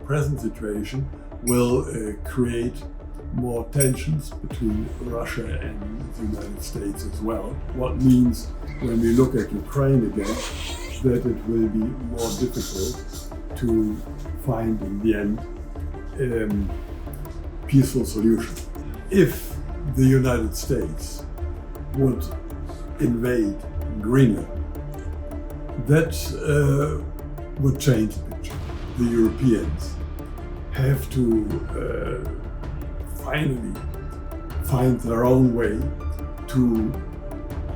present situation will create more tensions between Russia and the United States as well. What means, when we look at Ukraine again, that it will be more difficult to find in the end peaceful solution. If the United States would invade Greenland, that would change the picture. The Europeans have to finally find their own way to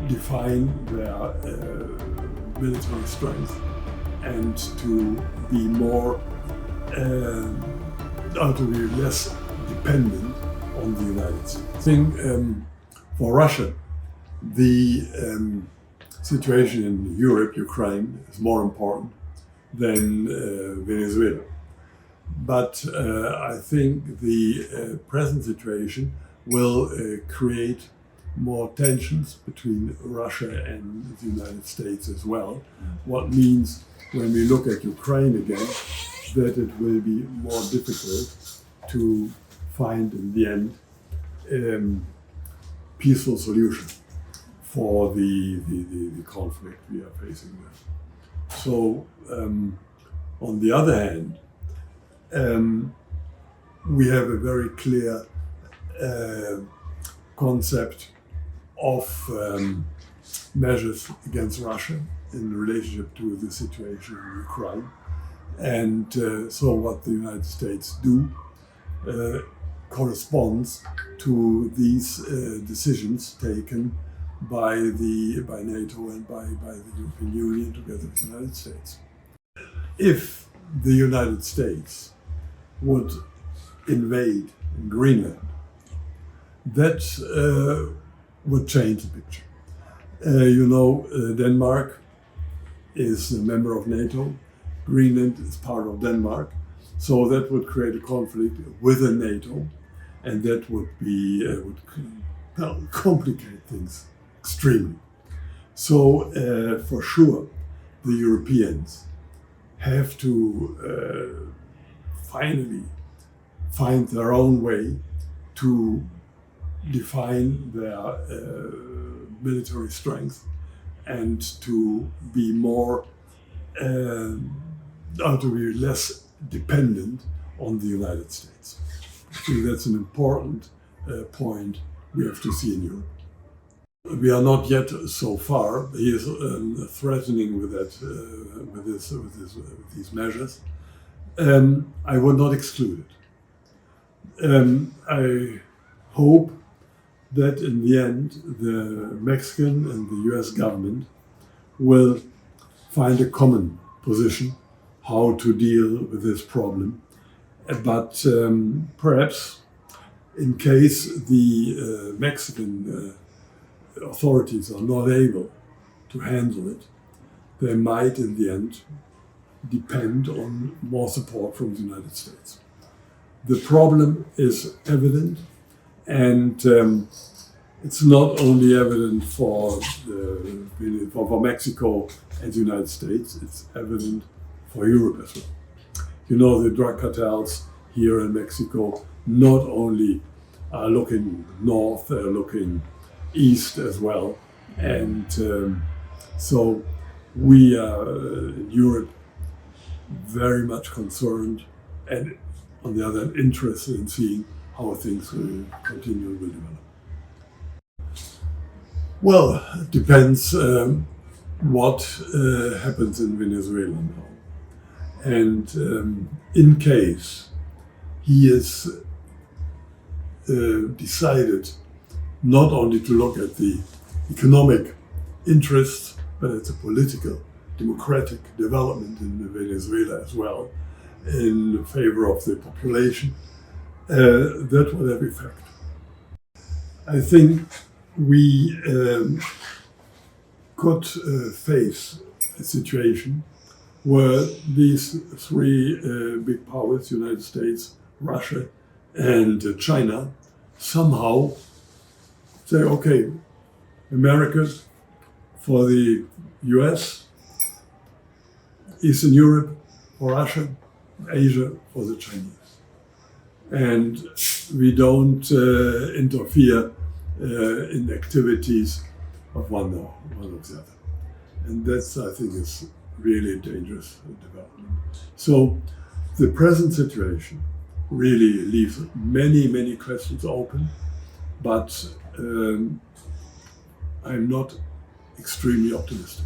define their military strength and to be more, to be less dependent on the United States. I think for Russia, the situation in Europe, Ukraine, is more important than Venezuela. But I think the present situation will create more tensions between Russia and the United States as well. What means, when we look at Ukraine again, that it will be more difficult to find in the end peaceful solution for the conflict we are facing now. So on the other hand, we have a very clear concept of measures against Russia in relationship to the situation in Ukraine. And so what the United States do corresponds to these decisions taken by NATO and by the European Union together with the United States. If the United States would invade Greenland, that would change the picture. Denmark is a member of NATO. Greenland is part of Denmark. So that would create a conflict within NATO, and that would complicate things extremely. So for sure, the Europeans have to finally find their own way to define their military strength and to be more, to be less dependent on the United States. I think that's an important point we have to see in Europe. We are not yet so far. He is threatening with that, with these measures. I would not exclude it. I hope that in the end, the Mexican and the U.S. government will find a common position how to deal with this problem. But perhaps, in case the Mexican authorities are not able to handle it, they might in the end depend on more support from the United States. The problem is evident, and it's not only evident for Mexico and the United States, it's evident for Europe as well. The drug cartels here in Mexico not only are looking north, they're looking east as well. And so we are in Europe very much concerned and, on the other hand, interested in seeing how things will continue and will develop. Well, it depends what happens in Venezuela now. And in case he is decided not only to look at the economic interests, but at the political, democratic development in Venezuela as well, in favor of the population, that will have effect. I think we could face a situation where these three big powers, United States, Russia, and China, somehow say, okay, America for the US, Eastern Europe for Russia, Asia for the Chinese. And we don't interfere in activities of one or the other. And that's, I think, is really a dangerous development. So the present situation really leaves many, many questions open, but I'm not extremely optimistic.